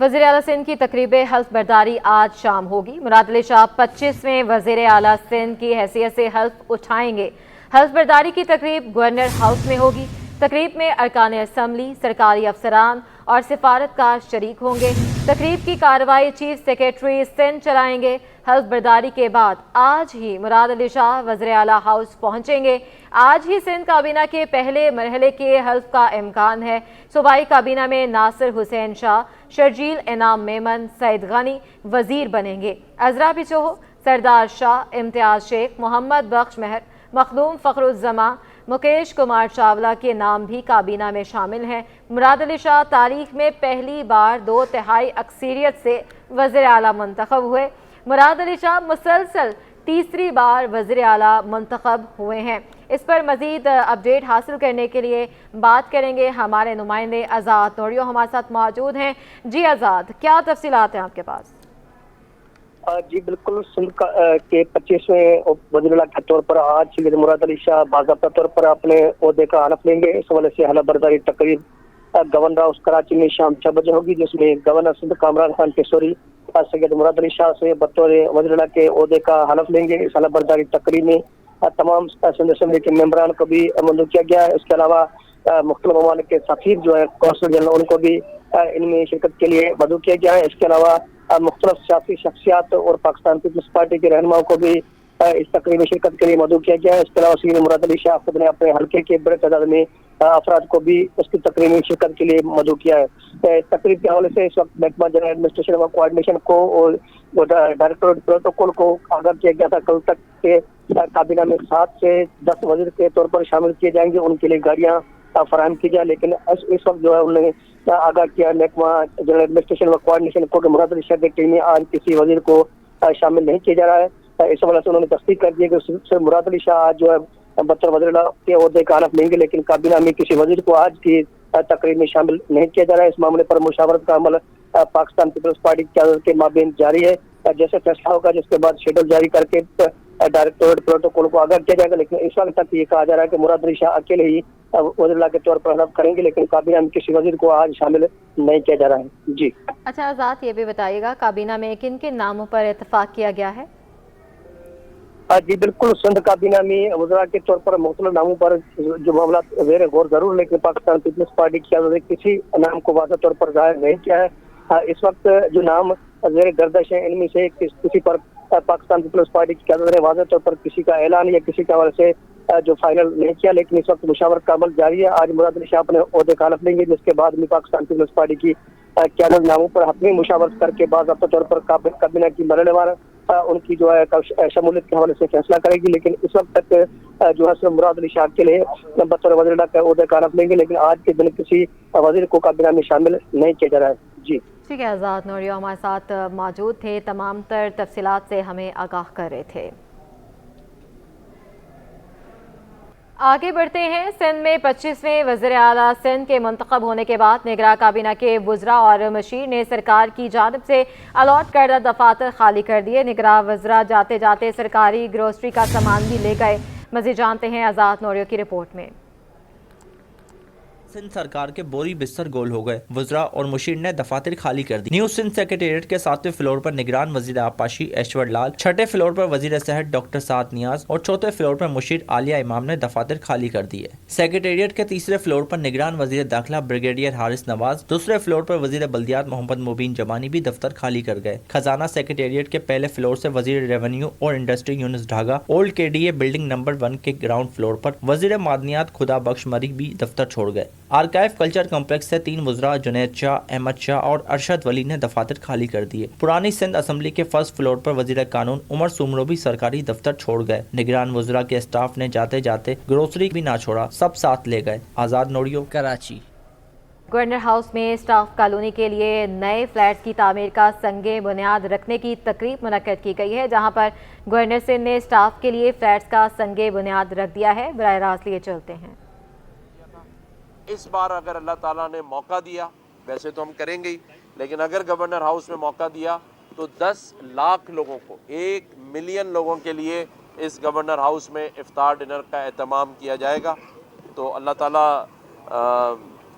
वज़ीर आला सिंध की तकरीब हल्फ बरदारी आज शाम होगी। मुराद अली शाह 25वें वज़ीर आला सिंध की हैसियत से हल्फ उठाएंगे। हल्फ बरदारी की तकरीब गवर्नर हाउस में होगी। तकरीब में अरकान असम्बली, सरकारी अफसरान और सिफारतकार शरीक होंगे। तकरीब की कार्रवाई चीफ सेक्रेटरी सिंध चलाएंगे। हल्फ बरदारी के बाद आज ही मुराद अली शाह वज़ीर आला हाउस पहुंचेंगे। आज ही सिंध काबीना के पहले मरहले के हल्फ का इम्कान है। सूबाई काबीना में नासिर हुसैन शाह, शर्जील इनाम मेमन, सईद गनी वजीर बनेंगे। अजरा पिचोह, सरदार शाह, इम्तियाज शेख, मोहम्मद बख्श महर, मखदूम फ़खरुज़्ज़मा, मुकेश कुमार चावला के नाम भी काबीना में शामिल हैं। मुराद अली शाह तारीख में पहली बार 2/3 अक्सरियत से वज़ीर आला मुंतखब हुए। मुराद अली शाह मुसलसल तीसरी बार वज़ीर आला मुंतखब हुए हैं। इस पर मज़ीद अपडेट हासिल करने के लिए बात करेंगे हमारे नुमाइंदे आज़ाद नोरियो हमारे साथ मौजूद हैं। जी आज़ाद, क्या तफसीलात हैं आपके पास? जी बिल्कुल, सिंध के 25वें वज़ीर के तौर पर आज सैयद मुराद अली शाह बाज़ाब्ता तौर पर अपने ओहदे का हलफ लेंगे। इस हवाले से हलफ बरदारी तकरीब गवर्नर हाउस कराची में शाम 6 बजे होगी, जिसमें गवर्नर सिंध कामरान खान किशोरी सैयद मुराद अली शाह से बतौर वज़ीर के ओहदे का हलफ लेंगे। इस हलफ बरदारी तकरीब में तमाम सिंध असम्बली के मेम्बरान को भी मंजूर किया गया है। इसके अलावा मुख्तलिफ ममालिक के सफ़ीर जो है कौंसल जनरल, उनको भी इनमें शिरकत के लिए मदऊ किया गया है। इसके अलावा मुख्तलिफ सियासी शख्सियात और पाकिस्तान पीपल्स पार्टी के रहनुमाओं को भी इस तकरीब में शिरकत के लिए मदऊ किया गया है। इसके अलावा सैयद मुराद अली शाह खुद ने अपने हल्के के बड़े तादाद में अफराद को भी इसकी तकरीब में शिरकत के लिए मदऊ किया है। तकरीब के हवाले से इस वक्त महकमा जनरल एडमिनिस्ट्रेशन व कोऑर्डिनेशन को और डायरेक्टोरेट प्रोटोकॉल को आगाह किया गया था। कल तक के काबीना में 7 से 10 वज़ीर के तौर पर शामिल किए जाएंगे, उनके लिए गाड़ियाँ फराहम की जाए। लेकिन इस वक्त जो है उन्होंने आगाह किया महकमा जनरल एडमिनिस्ट्रेशन व कोऑर्डिनेशन को कि मुराद अली शाह की टीम में आज किसी वज़ीर को शामिल नहीं किया जा रहा है। इस हवाले से उन्होंने तस्दीक कर दी कि सिर्फ मुराद अली शाह आज जो है बतौर वज़ीर के ओहदे का हलफ लेंगे, लेकिन काबीना में किसी वज़ीर को आज की तकरीब में शामिल नहीं किया जा रहा है। इस मामले पर मुशावरत का अमल पाकिस्तान पीपल्स पार्टी की क़यादत के माबेन जारी है। जैसे फैसला होगा जिसके बाद शेड्यूल जारी करके डायरेक्टोरेट प्रोटोकॉल को आगाह किया जाएगा। लेकिन इस वक्त तक ये कहा जा रहा है कि मुराद अली शाह अकेले ही वज़ीर के तौर पर हलफ करेंगे, लेकिन काबीना में किसी वज़ीर को आज शामिल नहीं किया जा रहा है। जी अच्छा आज़ाद, ये भी बताइएगा काबीना में किन किन नामों पर इत्तेफाक किया गया है? जी बिल्कुल, सिंध काबीना में वज़ीर के तौर पर मुख्तलिफ नामों पर जो मामला ज़ेर गौर जरूर, लेकिन पाकिस्तान पीपल्स पार्टी की क़यादत ने किसी नाम को वाज़ेह तौर पर जाहिर नहीं किया है। इस वक्त जो नाम ज़ेर गर्दिश है इनमें से किसी पर पाकिस्तान पीपल्स पार्टी की क़यादत ने वाज़ेह तौर पर किसी का ऐलान या किसी के हवाले से जो फाइनल नहीं किया, लेकिन इस वक्त मुशावरत का अमल जारी है। आज मुराद अली शाह अपने ओहदे का हलफ लेंगे, जिसके बाद में पाकिस्तान पीपल्स पार्टी की क़यादत नामों पर अपनी मुशावरत करके बाज़ाब्ता तौर पर काबीना की मरहलेवार उनकी जो है शमूलियत के हवाले से फैसला करेगी। लेकिन इस वक्त तक जो है मुराद अली शाह के लिए बतौर वज़ीर का ओहदे का हलफ लेंगे, लेकिन आज के दिन किसी वज़ीर को काबीना में शामिल नहीं किया जा रहा है। जी ठीक है, आज़ाद नोरियो हमारे साथ मौजूद थे, तमाम तर तफसीलात से हमें आगाह कर रहे थे। आगे बढ़ते हैं। सिंध में 25वें वज़ीर आला सिंध के मुंतखब होने के बाद निगरां काबीना के वज़रा और मशीर ने सरकार की जानिब से अलॉट करदा दफातर खाली कर दिए। निगरां वज़रा जाते जाते सरकारी ग्रोसरी का सामान भी ले गए। मज़ीद जानते हैं आज़ाद नोरियो की रिपोर्ट में। सिंध सरकार के बोरी बिस्तर गोल हो गए, वज़रा और मुशीर ने दफातर खाली कर दी। न्यू सिंध सेक्रेटेरिएट के 7वें फ्लोर पर निगरान वज़ीर आबपाशी ऐश्वर्य लाल, 6ठे फ्लोर पर वज़ीर सेहत डॉक्टर साद नियाज और 4थे फ्लोर पर मुशीर आलिया इमाम ने दफातर खाली कर दिए। सेक्रेटेरिएट के 3रे फ्लोर पर निगरान वज़ीर दाखिला ब्रिगेडियर हारिस नवाज, 2रे फ्लोर पर वज़ीर बल्दियात मोहम्मद मुबीन जमानी भी दफ्तर खाली कर गए। खजाना सेक्रेटेरिएट के पहले फ्लोर से वज़ीर रेवेन्यू और industry Yunus Dhaga, old KDA building number 1 के ग्राउंड फ्लोर पर वज़ीर मादनियात खुदा बख्श मरी भी दफ्तर छोड़ गए। आर्काइव कल्चर कॉम्प्लेक्स से 3 वज़रा जुनैद शाह, अहमद शाह और अरशद वली ने दफातर खाली कर दिए। पुरानी सिंध असम्बली के 1st फ्लोर पर वज़ीर कानून उमर सुमरो भी सरकारी दफ्तर छोड़ गए। निगरान वज़रा के स्टाफ ने जाते जाते ग्रोसरी भी ना छोड़ा, सब साथ ले गए। आज़ाद नोरियो, कराची। गवर्नर हाउस में स्टाफ कॉलोनी के लिए नए फ्लैट्स की तामीर का संगे बुनियाद रखने की तकरीब मुनक्कद की गई है, जहां पर गवर्नर सिंध ने स्टाफ के लिए फ्लैट्स का संगे बुनियाद रख दिया है। बराह रास्त लिए चलते हैं। इस बार अगर अल्लाह ताला ने मौका दिया, वैसे तो हम करेंगे ही, लेकिन अगर गवर्नर हाउस में मौका दिया तो 10 लाख लोगों को, 1 मिलियन लोगों के लिए इस गवर्नर हाउस में इफ्तार डिनर का एहतमाम किया जाएगा। तो अल्लाह ताला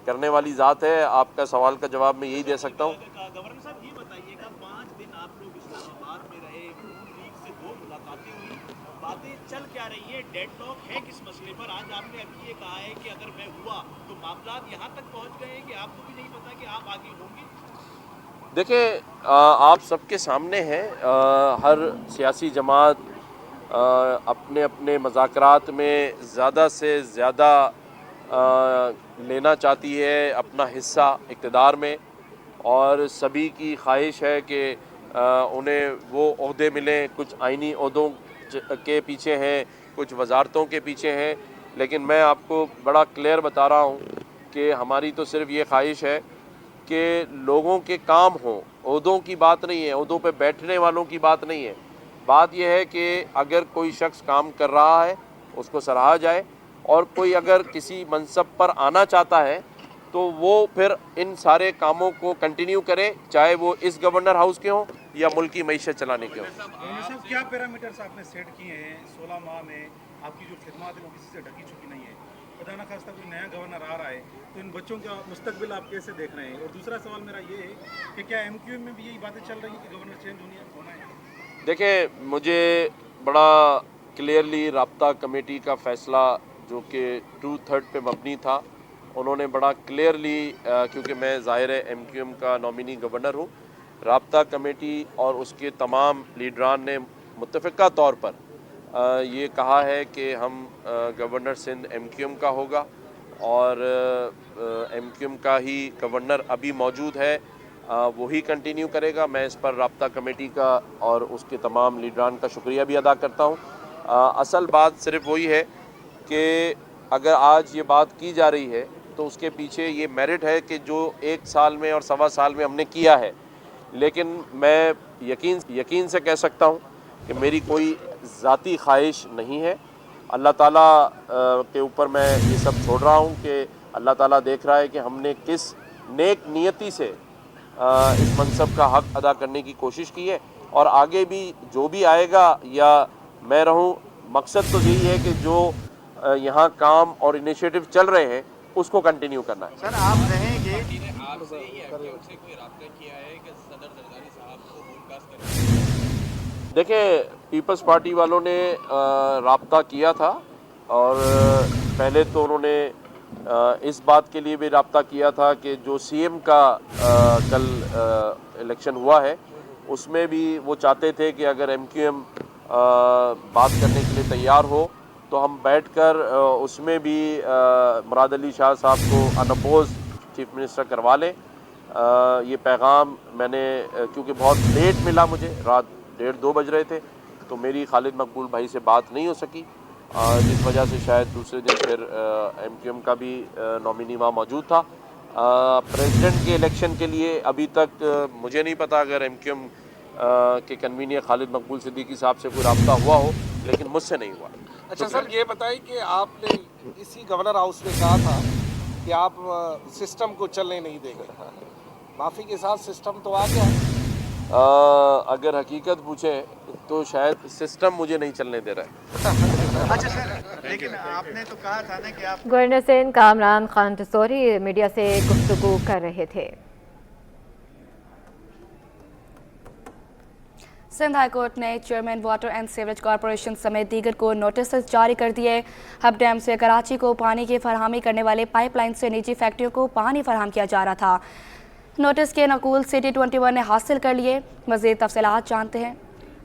करने वाली ज़ात है। आपका सवाल का जवाब मैं यही दे सकता हूँ गवर्नर साहब ये बताइएगा 5 दिन आप लोग इस्लामाबाद में रहे, नून लीग से 2 मुलाकातें हुई, बातें चल क्या रही है, डेडलॉक है किस मसले पर? आज आपने अभी ये कहा है कि अगर मैं हुआ तो मामला यहाँ तक पहुँच गए हैं कि आपको भी नहीं पता कि आप आगे होंगे। देखिए, आप सबके सामने हैं, हर सियासी जमात अपने अपने मज़ाकरात में ज़्यादा से ज़्यादा लेना चाहती है अपना हिस्सा इक़्तिदार में, और सभी की ख्वाहिश है कि उन्हें वो ओहदे मिलें। कुछ आइनी ओहदों के पीछे हैं, कुछ वजारतों के पीछे हैं, लेकिन मैं आपको बड़ा क्लियर बता रहा हूँ कि हमारी तो सिर्फ ये ख्वाहिश है कि लोगों के काम हों। ओहदों की बात नहीं है, ओहदों पे बैठने वालों की बात नहीं है। बात यह है कि अगर कोई शख्स काम कर रहा है उसको सराहा जाए, और कोई अगर किसी मनसब पर आना चाहता है तो वो फिर इन सारे कामों को कंटिन्यू करे, चाहे वो इस गवर्नर हाउस के हों या मुल्क की मईशत चलाने के हों। साहब, क्या पैरामीटर्स आपने सेट किए हैं 16 माह में? आपकी जो खिदमत है वो किसी से ढकी छुपी नहीं है। खुदा न खास्ता कोई नया गवर्नर आ रहा है तो इन बच्चों का मुस्तकबिल आप कैसे देख रहे हैं? और दूसरा सवाल मेरा ये है कि क्या MQM में भी यही बातें चल रही हैं कि गवर्नर चेंज होना है? देखिए, मुझे बड़ा क्लियरली राब्ता कमेटी का फ़ैसला जो कि 2/3 पे मबनी था, उन्होंने बड़ा क्लियरली, क्योंकि मैं ज़ाहिर है MQM का नॉमिनी गवर्नर हूँ, राब्ता कमेटी और उसके तमाम लीडरान ने मुत्तफ़िक़ा तौर पर ये कहा है कि हम गवर्नर सिंध MQM का होगा, और MQM का ही गवर्नर अभी मौजूद है, वही कंटिन्यू करेगा। मैं इस पर राब्ता कमेटी का और उसके तमाम लीडरान का शुक्रिया भी अदा करता हूँ। असल बात सिर्फ वही है कि अगर आज ये बात की जा रही है तो उसके पीछे ये मेरिट है कि जो 1 साल में और 1.25 साल में हमने किया है, लेकिन मैं यकीन से कह सकता हूँ कि मेरी कोई ज़ाती ख्वाहिश नहीं है। अल्लाह ताला के ऊपर मैं ये सब छोड़ रहा हूँ कि अल्लाह ताला देख रहा है कि हमने किस नेक नियति से इस मनसब का हक़ अदा करने की कोशिश की है, और आगे भी जो भी आएगा या मैं रहूँ, मकसद तो यही है कि जो यहाँ काम और इनिशिएटिव चल रहे हैं उसको कंटिन्यू करना है। सर, आप रहेंगे? आपसे ही MQM से कोई राब्ता किया है कि सदर जरदारी साहब को ब्रॉडकास्ट करें? देखिए, पीपल्स पार्टी वालों ने राब्ता किया था, और पहले तो उन्होंने इस बात के लिए भी राब्ता किया था कि जो CM का कल इलेक्शन हुआ है उसमें भी वो चाहते थे कि अगर MQM बात करने के लिए तैयार हो तो हम बैठकर उसमें भी मुराद अली शाह साहब को अनअपोज चीफ मिनिस्टर करवा लें। ये पैगाम मैंने, क्योंकि बहुत लेट मिला मुझे, रात 1:30-2 बज रहे थे, तो मेरी खालिद मकबूल भाई से बात नहीं हो सकी, जिस वजह से शायद दूसरे दिन फिर MQM का भी नॉमिनी वहाँ मौजूद था। प्रेसिडेंट के इलेक्शन के लिए अभी तक मुझे नहीं पता अगर MQM के कन्वीनियर खालिद मकबूल सिद्दीकी साहब से कोई राब्ता हुआ हो, लेकिन मुझसे नहीं हुआ। अच्छा सर, ये बताइए कि आपने इसी गवर्नर हाउस में कहा था कि आप सिस्टम को चलने नहीं देंगे, माफ़ी के साथ सिस्टम तो आ गया। अगर हकीकत पूछे तो शायद सिस्टम मुझे नहीं चलने दे रहा है। अच्छा सर, लेकिन आपने तो कहा था ना कि आप गवर्नर सिंध कामरान खान टसोरी मीडिया से गुफ्तगू कर रहे थे। सिंध हाईकोर्ट ने chairman water and sewerage corporation समेत दीगर को नोटिस जारी कर दिए। हब डैम से कराची को पानी की फरहमी करने वाले पाइपलाइन से निजी फैक्ट्रियों को पानी फराहम किया जा रहा था। नोटिस के नकूल सिटी 21 ने हासिल कर लिए। मज़ीद तफसीलात जानते हैं।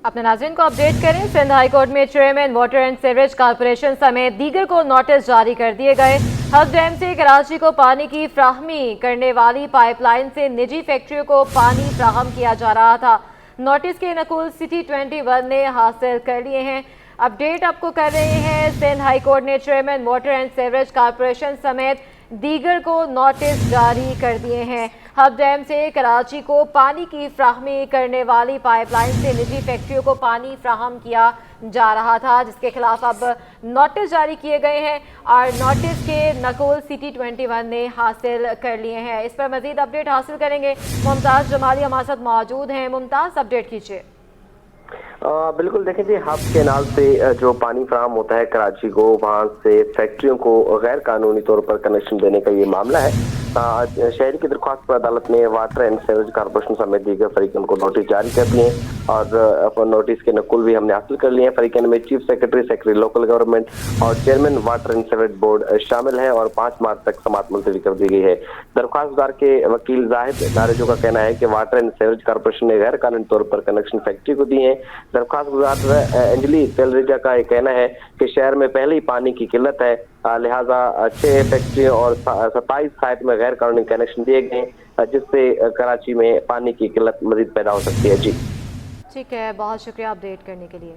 अपने नाज़रीन को अपडेट करें। सिंध हाईकोर्ट में chairman water and sewerage corporation समेत दीगर को नोटिस जारी कर दिए गए। हब डैम से कराची को पानी की फराहमी करने वाली पाइपलाइन से निजी फैक्ट्रियों को पानी फराहम किया जा रहा था। नोटिस के नकूल सिटी 21 ने हासिल कर लिए हैं। अपडेट आपको कर रहे हैं। सिंध हाईकोर्ट ने chairman water and sewerage corporation समेत दीगर को नोटिस जारी कर दिए हैं। हब डैम से कराची को पानी की फराहमी करने वाली पाइपलाइन से निजी फैक्ट्रियों को पानी फराहम किया जा रहा था, जिसके खिलाफ अब नोटिस जारी किए गए हैं और नोटिस के नकूल सिटी 21 ने हासिल कर लिए हैं। इस पर मजीद अपडेट हासिल करेंगे। मुमताज़ जमाली हमारे साथ मौजूद हैं। मुमताज़, अपडेट कीजिए। बिल्कुल, देखें जी, हब कैनाल से जो पानी फराहम होता है कराची को, वहाँ से फैक्ट्रियों को गैर कानूनी तौर पर कनेक्शन देने का ये मामला है। शहरी की दरख्वास्त पर अदालत ने वाटर एंड सीवरेज कॉर्पोरेशन समेत दीगर फरीकन को नोटिस जारी कर दिए और नोटिस के नकुल भी हमने हासिल कर लिए हैं। फरीकन में चीफ सेक्रेटरी लोकल गवर्नमेंट और chairman water and sewerage board शामिल है और 5 मार्च तक समाअत मुलतवी कर दी गई है। दरख्वास्तदार के वकील जाहिद नारेजो का कहना है कि वाटर एंड सीवरेज कॉर्पोरेशन ने गैर कानूनी तौर पर कनेक्शन फैक्ट्री को दिए हैं। दरख्वास्तदार अंजलि तेलरेजा का कहना है कि शहर में पहले ही पानी की किल्लत है, लिहाजा 6 फैक्ट्रियों और 27 साइट में गैर कानूनी कनेक्शन दिए गए, जिससे कराची में पानी की किल्लत मजीद पैदा हो सकती है। जी ठीक है, बहुत शुक्रिया अपडेट करने के लिए।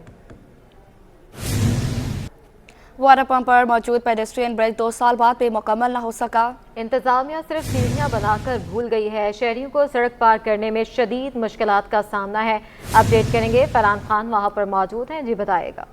वाटर पंप पर मौजूद पेडेस्ट्रियन ब्रिज 2 साल बाद भी मुकम्मल न हो सका। इंतजामिया सिर्फ सीढ़ियां बनाकर भूल गई है। शहरियों को सड़क पार करने में शदीद मुश्किलात का सामना है। अपडेट करेंगे, फरहान खान वहां पर मौजूद हैं, जी बताएगा।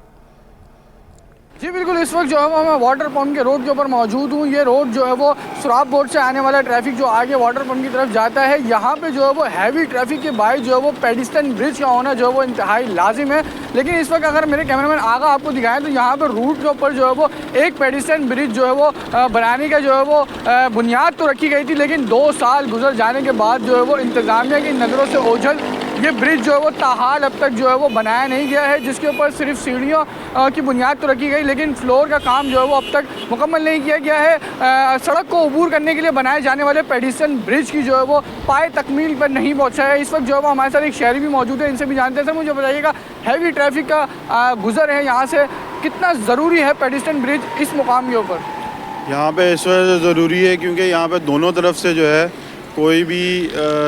जी बिल्कुल, इस वक्त जो है मैं वाटर पंप के रोड के ऊपर मौजूद हूँ। ये रोड जो है वो सुराब बोर्ड से आने वाला ट्रैफिक जो आगे वाटर पंप की तरफ जाता है, यहाँ पे जो है वो हैवी ट्रैफिक के बाई जो है वो पेडिस्टन ब्रिज का होना जो है वो इंतहाई लाजिम है। लेकिन इस वक्त अगर मेरे कैमरामैन आगा आपको दिखाएं तो यहाँ पर रूट के ऊपर जो है वो एक पेडिस्टन ब्रिज जो है वो बनाने का जो है वो बुनियाद तो रखी गई थी, लेकिन 2 साल गुजर जाने के बाद जो है वो इंतज़ामिया की नज़रों से ओझल ये ब्रिज जो है वो ताहाल अब तक जो है वो बनाया नहीं गया है, जिसके ऊपर सिर्फ सीढ़ियों की बुनियाद तो रखी गई, लेकिन फ्लोर का काम जो है वो अब तक मुकम्मल नहीं किया गया है। सड़क को अबूर करने के लिए बनाए जाने वाले पेडिस्टन ब्रिज की जो है वो पाए तकमील पर नहीं पहुंचा है। इस वक्त जो है वो हमारे साथ एक शहरी भी मौजूद है, इनसे भी जानते हैं। सर मुझे बताइएगा, हैवी ट्रैफिक का गुजर है यहाँ से, कितना ज़रूरी है पेडिस्टन ब्रिज इस मुकाम के ऊपर? यहाँ पे इस वजह से ज़रूरी है क्योंकि यहाँ पे दोनों तरफ से जो है कोई भी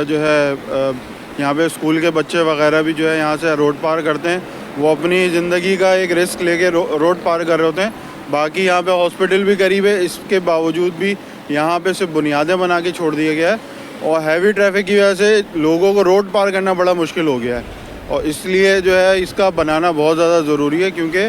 जो है यहाँ पे स्कूल के बच्चे वगैरह भी जो है यहाँ से रोड पार करते हैं, वो अपनी ज़िंदगी का एक रिस्क लेके रोड पार कर रहे होते हैं। बाकी यहाँ पे हॉस्पिटल भी करीब है, इसके बावजूद भी यहाँ पे सिर्फ बुनियादें बना के छोड़ दिया गया है और हैवी ट्रैफिक की वजह से लोगों को रोड पार करना बड़ा मुश्किल हो गया है और इसलिए जो है इसका बनाना बहुत ज़्यादा ज़रूरी है क्योंकि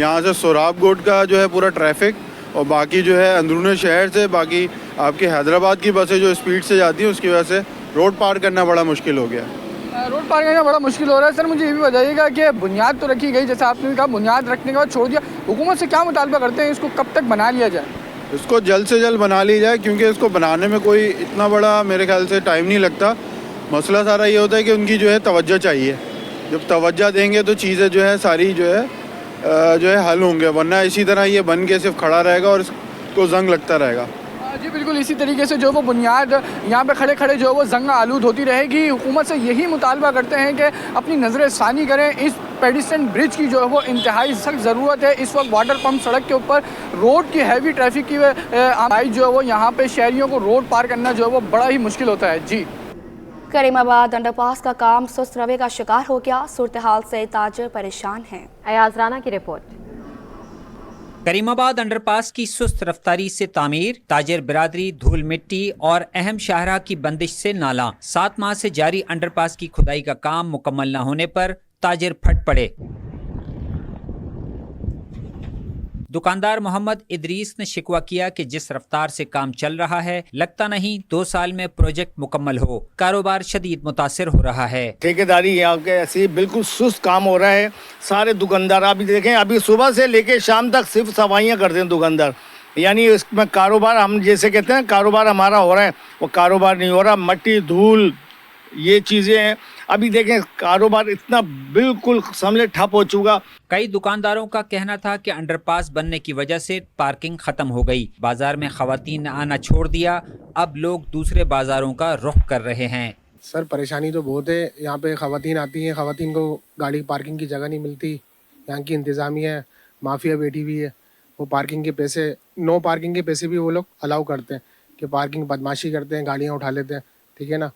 यहाँ से सोराबकोट का जो है पूरा ट्रैफिक और बाकी जो है अंदरूनी शहर से बाकी आपके हैदराबाद की बसें जो स्पीड से जाती हैं उसकी वजह से रोड पार करना बड़ा मुश्किल हो गया है। रोड पार करना बड़ा मुश्किल हो रहा है। सर मुझे ये भी बताइएगा कि बुनियाद तो रखी गई, जैसे आपने कहा बुनियाद रखने के बाद छोड़ दिया, हुकूमत से क्या मुतालबा करते हैं, इसको कब तक बना लिया जाए? इसको जल्द से जल्द बना ली जाए क्योंकि इसको बनाने में कोई इतना बड़ा मेरे ख्याल से टाइम नहीं लगता। मसला सारा ये होता है कि उनकी जो है तवज्जो चाहिए, जब तवज्जो देंगे तो चीज़ें जो है सारी जो है हल होंगे, वरना इसी तरह ये बन के सिर्फ खड़ा रहेगा और इसको जंग लगता रहेगा। जी बिल्कुल, इसी तरीके से जो वो बुनियाद यहाँ पे खड़े खड़े जो वो जंग आलूद होती रहेगी। हुकूमत से यही मुतालबा करते हैं कि अपनी नज़र सानी करें। इस पेडिस्टन ब्रिज की जो है वो इंतहाई सख्त ज़रूरत है। इस वक्त वाटर पंप सड़क के ऊपर रोड की हैवी ट्रैफिक की आवाज़ जो है वो यहाँ पे शहरियों को रोड पार करना जो है वो बड़ा ही मुश्किल होता है। जी करीमाबाद अंडरपास का काम सुस्त रवे का शिकार हो गया, सूरत हाल से ताजर परेशान हैं। अयाज राना की रिपोर्ट। करीमाबाद अंडरपास की सुस्त रफ्तारी से तामीर, ताजर बिरादरी, धूल मिट्टी और अहम शाहराह की बंदिश से नाला। 7 माह से जारी अंडरपास की खुदाई का काम मुकम्मल न होने पर ताजर फट पड़े। दुकानदार मोहम्मद इदरीस ने शिकवा किया कि जिस रफ्तार से काम चल रहा है लगता नहीं 2 साल में प्रोजेक्ट मुकम्मल हो। कारोबार शदीद मुतासिर हो रहा है। ठेकेदारी यहाँ के ऐसे बिल्कुल सुस्त काम हो रहा है। सारे दुकानदार अभी देखें, अभी सुबह से लेके शाम तक सिर्फ सफाइयाँ करते हैं दुकानदार, यानी इसमें कारोबार हम जैसे कहते हैं कारोबार हमारा हो रहा है, वो कारोबार नहीं हो रहा। मट्टी धूल ये चीज़ें हैं। अभी देखें कारोबार इतना बिल्कुल समझे ठप हो चुका। कई दुकानदारों का कहना था कि अंडरपास बनने की वजह से पार्किंग खत्म हो गई, बाजार में खवातीन ने आना छोड़ दिया, अब लोग दूसरे बाजारों का रुख कर रहे हैं। सर परेशानी तो बहुत है, यहाँ पे खवातीन आती हैं, खवातीन को गाड़ी पार्किंग की जगह नहीं मिलती। यहाँ की इंतज़ामिया माफिया बैठी हुई है, वो पार्किंग के पैसे, नो पार्किंग के पैसे भी वो लोग अलाउ करते हैं कि पार्किंग बदमाशी करते हैं, गाड़ियाँ उठा लेते हैं, ठीक है ना।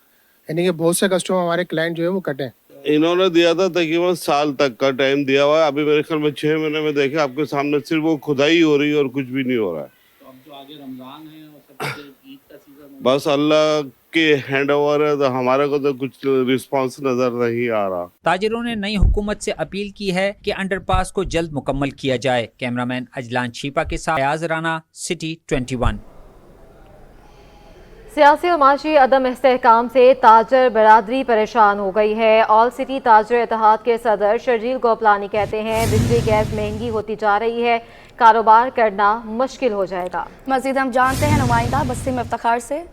यानी कि बहुत से कस्टमर हमारे क्लाइंट जो है वो कटे। इन्होंने दिया था तकरीबन साल तक का टाइम दिया हुआ है, अभी मेरे ख्याल में 6 महीने में देखे आपके सामने सिर्फ वो खुदाई हो रही है और कुछ भी नहीं हो रहा है। तो अब जो आगे रमजान है और ईद का सीजन, बस अल्लाह के हैंड ओवर है, तो हमारे को तो कुछ रिस्पांस नजर नहीं आ रहा। ताजिरों ने नई हुकूमत से अपील की है कि अंडरपास को जल्द मुकम्मल किया जाए। कैमरामैन अजलान शीपा के साथ अयाज राना, सिटी 21। सियासी और माशी अदम इस्तेहकाम से ताजर बरादरी परेशान हो गई है। ऑल सिटी ताजर इत्तेहाद के सदर शर्जील गोपलानी कहते हैं बिजली गैस महंगी होती जा रही है, कारोबार करना मुश्किल हो जाएगा। मजीद हम जानते हैं नुमाइंदा बस्ती में इफ्तिखार से।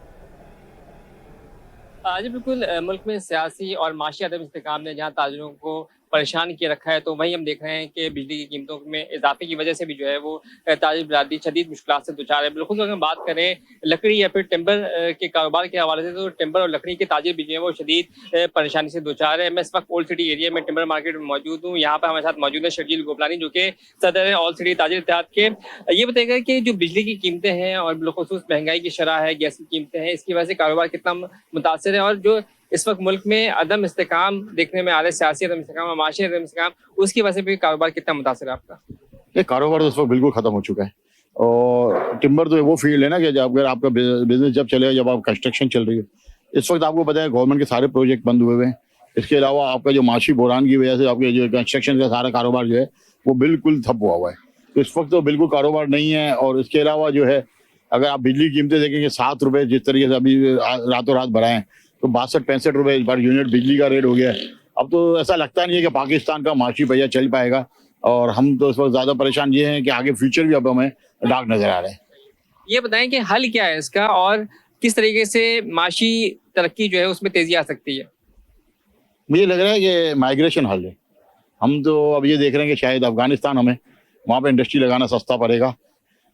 जी बिल्कुल, मुल्क में सियासी और माशी अदम इस्तेकाम ने जहाँ ताजिरों को परेशान किए रखा है, तो वहीं हम देख रहे हैं कि बिजली की कीमतों में इजाफे की वजह से भी जो है वो ताजिर बिरादरी शदीद मुश्किलात से दुचार है। बिल्कुल अगर हम बात करें लकड़ी या फिर टिम्बर के कारोबार के हवाले से, तो टिम्बर और लकड़ी के ताजिर भी जो है वो शदीद परेशानी से दुचार है। मैं इस वक्त ओल्ड सिटी एरिया में टिम्बर मार्केट में मौजूद हूँ। यहाँ पर हमारे साथ मौजूद है शर्जील गोपलानी, जो कि सदर है ओल्ड सिटी ताजिर इत्तेहाद के। ये बताएगा कि जो बिजली की कीमतें हैं और बिलखुसूस महंगाई की शरह है, गैस की कीमतें हैं, इसकी वजह से कारोबार कितना मुतासर है, और जो इस वक्त मुल्क में अदम इस्तेकाम देखने में आ रहा है, सियासी अदम इस्तेकाम और माशी अदम इस्तेकाम, उसकी वजह से भी कारोबार कितना मुतासर है आपका? ये कारोबार तो इस वक्त बिल्कुल खत्म हो चुका है। और टिम्बर तो वो फील्ड है ना कि जब अगर आपका बिजनेस जब चलेगा जब आप कंस्ट्रक्शन चल रही है। इस वक्त आपको पता है गवर्नमेंट के सारे प्रोजेक्ट बंद हुए हुए हैं। इसके अलावा आपका जो माशी बुरान की वजह से आपके जो कंस्ट्रक्शन का सारा कारोबार जो है वो बिल्कुल ठप हुआ हुआ है। तो इस वक्त तो बिल्कुल कारोबार नहीं है। और इसके अलावा जो है अगर आप बिजली की कीमतें देखेंगे 7 रुपये जिस तरीके से अभी रातों रात बढ़ाए हैं, तो 62-65 रुपये पर यूनिट बिजली का रेट हो गया है। अब तो ऐसा लगता नहीं है कि पाकिस्तान का माशी पहिया चल पाएगा। और हम तो इस वक्त ज़्यादा परेशान ये हैं कि आगे फ्यूचर भी अब हमें डार्क नज़र आ रहा है। ये बताएं कि हल क्या है इसका और किस तरीके से माशी तरक्की जो है उसमें तेजी आ सकती है? मुझे लग रहा है कि माइग्रेशन हल है। हम तो अब ये देख रहे हैं कि शायद अफगानिस्तान हमें वहाँ पे इंडस्ट्री लगाना सस्ता पड़ेगा।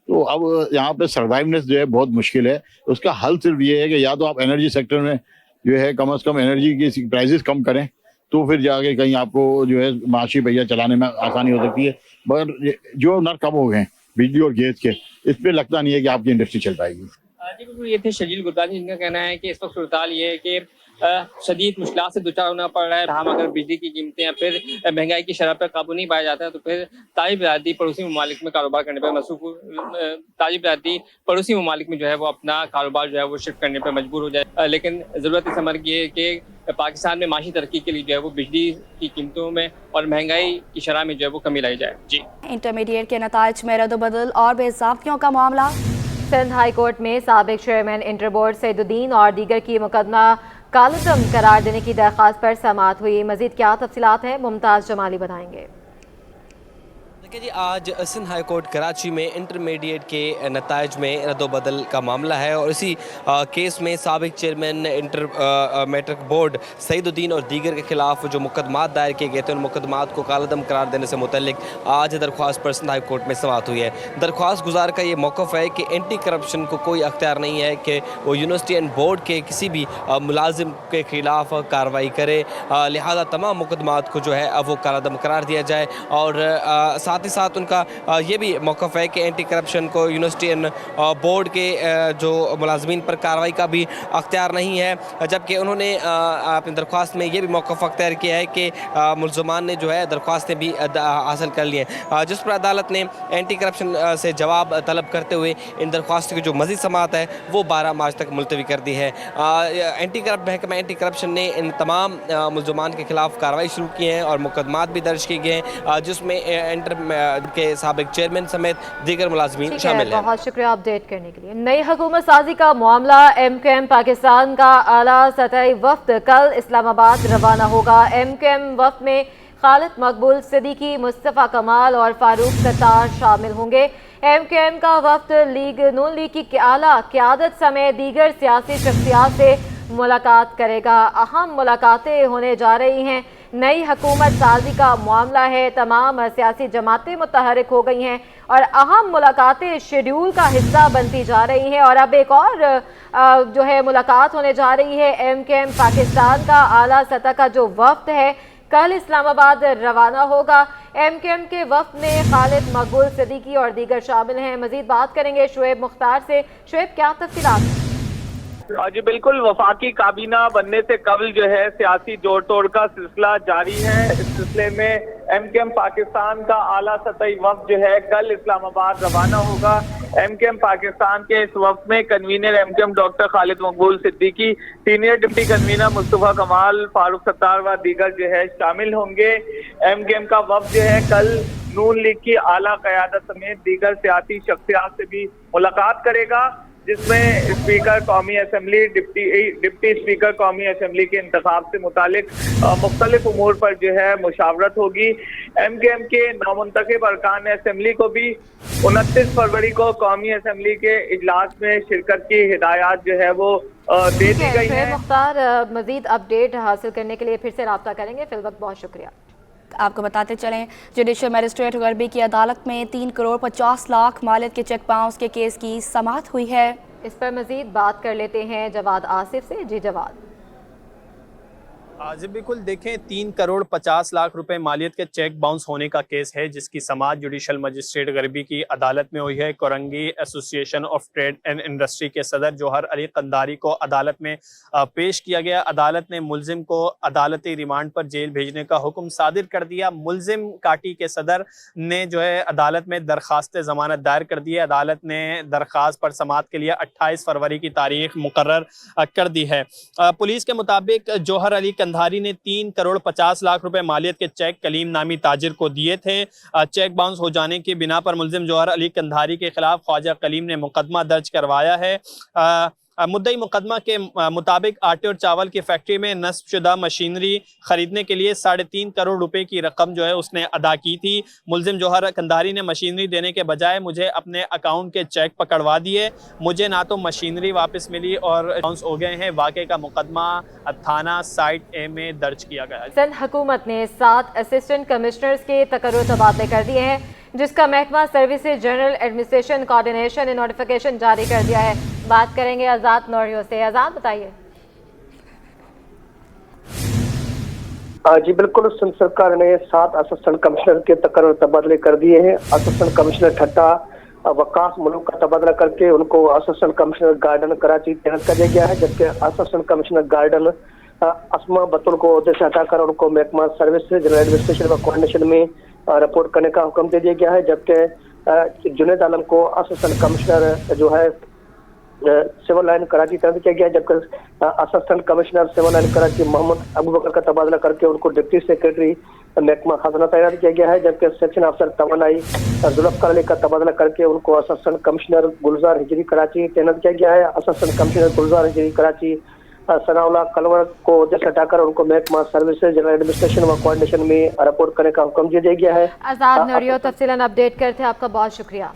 तो अब यहाँ पे सर्वाइवनेस जो है बहुत मुश्किल है। उसका हल सिर्फ ये है कि या तो आप एनर्जी सेक्टर में जो है कम से कम एनर्जी की प्राइसेस कम करें, तो फिर जाके कहीं आपको जो है माशी पहिया चलाने में आसानी हो सकती है। मगर जो नर कम हो गए बिजली और गैस के, इस पर लगता नहीं है कि आपकी इंडस्ट्री चल पाएगी। जी बिल्कुल, ये थे शर्जील गोपलानी, जिनका कहना है कि इस वक्त सूरत ये है कि शदीद मुश्किलात से दुचार होना पड़ रहा है। हम अगर बिजली की कीमतें या फिर महंगाई की शरह पर काबू नहीं पाया जाता है, तो फिर ताजिर बिरादरी पड़ोसी ममालिक में कारोबार करने पर ताजिर बिरादरी पड़ोसी ममालिक में जो है वो अपना कारोबार जो है वो शिफ्ट करने पर मजबूर हो जाए। लेकिन ज़रूरत इस अमर की है कि पाकिस्तान में माशी तरक्की के लिए जो है वो बिजली की कीमतों में और महंगाई की शरह में जो है वो कमी लाई जाए। जी, इंटरमीडिएट के नताइज में रद्द-ओ-बदल और बेज़ाब्तियों का मामला। सिंध हाई कोर्ट में साबिक चेयरमैन इंटर बोर्ड सईदुद्दीन और दीगर की मुकदमा कालअदम करार देने की दरख्वास्त पर समाअत हुई। मजीद क्या तफसीलात हैं, मुमताज़ जमाली बताएंगे। देखिए जी, आज सिंध हाई कोर्ट कराची में इंटरमीडिएट के नताइज में रद्द-ओ-बदल का मामला है और इसी केस में साबिक chairman inter matric board Saeeduddin और दीगर के खिलाफ जो मुकदमात दायर किए गए थे, उन मुकदमात को कालअदम करार देने से मुतल्लिक आज दरख्वास्त पर सिंध हाई कोर्ट में समाअत हुई है। दरख्वास्त गुजार का ये मौक़िफ़ है कि एंटी करप्शन को कोई अख्तियार नहीं है कि वो यूनिवर्सिटी एंड बोर्ड के किसी भी मुलाजिम के खिलाफ कार्रवाई करे, लिहाजा तमाम मुकदमात को जो है वो कालअदम करार दिया जाए। और साथ ही साथ उनका ये भी मौक़िफ़ है कि एंटी करप्शन को यूनिवर्सिटी एंड बोर्ड के जो मुलाजमीन पर कार्रवाई का भी अख्तियार नहीं है। जबकि उन्होंने अपनी दरख्वास्त में ये भी मौक़िफ़ अख्तियार किया है कि मुल्ज़मान ने जो है दरख्वास्तें भी हासिल कर ली हैं, जिस पर अदालत ने एंटी करप्शन से जवाब तलब करते हुए इन दरख्वास्तों की जो मज़ीद समाअत है वो 12 मार्च तक मुलतवी कर दी है। महकमा एंटी करप्शन ने इन तमाम मुल्ज़मान के खिलाफ कार्रवाई शुरू की है और मुकदमात भी दर्ज किए गए हैं, जिसमें इंटर के साबिक चेयरमैन समेत दीगर मुलाजमीन शामिल हैं। बहुत शुक्रिया अपडेट करने के लिए। नई हुकूमत साजी का मामला, एमक्यूएम पाकिस्तान का आला सतही वफ्द कल इस्लामाबाद रवाना होगा। एमक्यूएम वफ्द में खालिद मकबूल सिद्दीकी, मुस्तफ़ा कमाल और फारूक सत्तार शामिल होंगे। एमक्यूएम का वफ्द नून लीग की आला क़यादत समेत दीगर सियासी शख्सियात से मुलाकात करेगा। अहम मुलाकातें होने जा रही हैं। नई हुकूमत साजी का मामला है, तमाम सियासी जमातें मुतहरिक हो गई हैं और अहम मुलाकातें शेड्यूल का हिस्सा बनती जा रही हैं। और अब एक और जो है मुलाकात होने जा रही है। एमक्यूएम पाकिस्तान का आला सतह का जो वफ्द है कल इस्लामाबाद रवाना होगा। एमक्यूएम के वफ्द में खालिद मकबूल सिद्दीकी और दीगर शामिल हैं। मजीद बात करेंगे शुएब मुख्तार से। शुएब, क्या तफसीलात? जी बिल्कुल, वफाकी काबीना बनने से कबल जो है सियासी जोड़ तोड़ का सिलसिला जारी है। इस सिलसिले में एमक्यूएम पाकिस्तान का आला सतही वफ्द जो है कल इस्लामाबाद रवाना होगा। एमक्यूएम पाकिस्तान के इस वफ्द में कन्वीनर एमक्यूएम डॉक्टर खालिद मकबूल Siddiqui, senior deputy convener Mustafa कमाल, फारूक सत्तार व दीगर जो है शामिल होंगे। एमक्यूएम का वफ्द जो है कल नून लीग की आला क़यादत समेत दीगर सियासी शख्सियात से भी मुलाकात करेगा। जिसमें स्पीकर कौमी असेंबली, डिप्टी स्पीकर कौमी असेंबली के इंतखाब से मुतालिक मुख्तलिफ उमूर पर जो है मुशावरत होगी। MKM के नामुंतखब अरकान असेंबली को भी 29 फरवरी को कौमी असेंबली के इजलास में शिरकत की हिदायत जो है वो दे दी गई है। मुख्तार, मजीद अपडेट हासिल करने के लिए फिर से रब्ता करेंगे। फिल वक्त बहुत शुक्रिया। आपको बताते चलें, जुडिशल मजिस्ट्रेट गरबी की अदालत में 3 करोड़ 50 लाख मालियत के चेक बाउंस के केस की समाअत हुई है। इस पर मजीद बात कर लेते हैं जवाद आसिफ से। जी जवाद। जी बिल्कुल, देखें 3 करोड़ 50 लाख रुपए मालियत के चेक बाउंस होने का केस है, जिसकी समाअत जुडिशल मजिस्ट्रेट गरबी की अदालत में हुई है। Korangi association of trade and industry के सदर जौहर अली कंधारी को अदालत में पेश किया गया। अदालत ने मुलजिम को अदालती रिमांड पर जेल भेजने का हुक्म सादिर कर दिया। मुलजिम काटी के सदर ने जो है अदालत में दरख्वास्त जमानत दायर कर दी है। अदालत ने दरख्वास्त पर समाअत के लिए 28 फरवरी की तारीख मुकर्रर कर दी है। पुलिस के मुताबिक जौहर अली कंधारी ने 3 करोड़ 50 लाख रुपए मालियत के चेक कलीम नामी ताजिर को दिए थे। चेक बाउंस हो जाने की बिना पर मुलजिम जौहर अली कंधारी के खिलाफ ख्वाजा कलीम ने मुकदमा दर्ज करवाया है। मुद्दई मुकदमा के मुताबिक आटे और चावल की फैक्ट्री में नस्बशुदा मशीनरी खरीदने के लिए 3.5 करोड़ रुपए की रकम जो है उसने अदा की थी। मुलजिम जौहर कंधारी ने मशीनरी देने के बजाय मुझे अपने अकाउंट के चेक पकड़वा दिए। मुझे ना तो मशीनरी वापस मिली और बाउंस हो गए हैं। वाक़े का मुकदमा थाना साइट ए में दर्ज किया गया है। सिंध हुकूमत ने 7 असिस्टेंट कमिश्नर्स के तकर्रुर तबादले कर दिए हैं, जिसका महकमा सर्विसेज जनरल एडमिनिस्ट्रेशन कोऑर्डिनेशन ने नोटिफिकेशन जारी कर दिया है। बात करेंगे आजाद नौरियो से। आजाद, बताइए। जी बिल्कुल, सिंध सरकार ने 7 असिस्टेंट कमिश्नर के तकर्रुर तबादले कर दिए हैं। असिस्टेंट कमिश्नर ठट्टा वकास मुल्क का तबादला करके उनको असिस्टेंट कमिश्नर गार्डन कराची तैनात कर दिया गया है, जबकि assistant commissioner garden Asma Batul को ओहदे से हटाकर उनको महकमा सर्विस जनरल एडमिनिस्ट्रेशन व कोऑर्डिनेशन में रिपोर्ट करने का हुक्म दे दिया गया है। जबकि जुनेद आलम को असिस्टेंट कमिश्नर जो है सिविल लाइन कराची तैनात किया गया है, जबकि assistant commissioner civil line Karachi Mohammad Abu Bakar का तबादला करके उनको डिप्टी सेक्रेटरी महकमा खजाना तैनात किया गया है। जबकि सेक्शन अफसर तवानाई जुल्फकार अली का तबादला करके उनको असिस्टेंट कमिश्नर गुलजार हिजरी कराची तैनात किया गया है। असिस्टेंट कमिश्नर गुलजार हिजरी कराची सनाउल्लाह कलवर को जैसे हटाकर उनको महकमा सर्विसेज जनरल एडमिनिस्ट्रेशन व कोऑर्डिनेशन में रिपोर्ट करने का हुक्म दिया गया है। आजाद नौरियो तफसीलन अपडेट करते हैं, आपका बहुत शुक्रिया।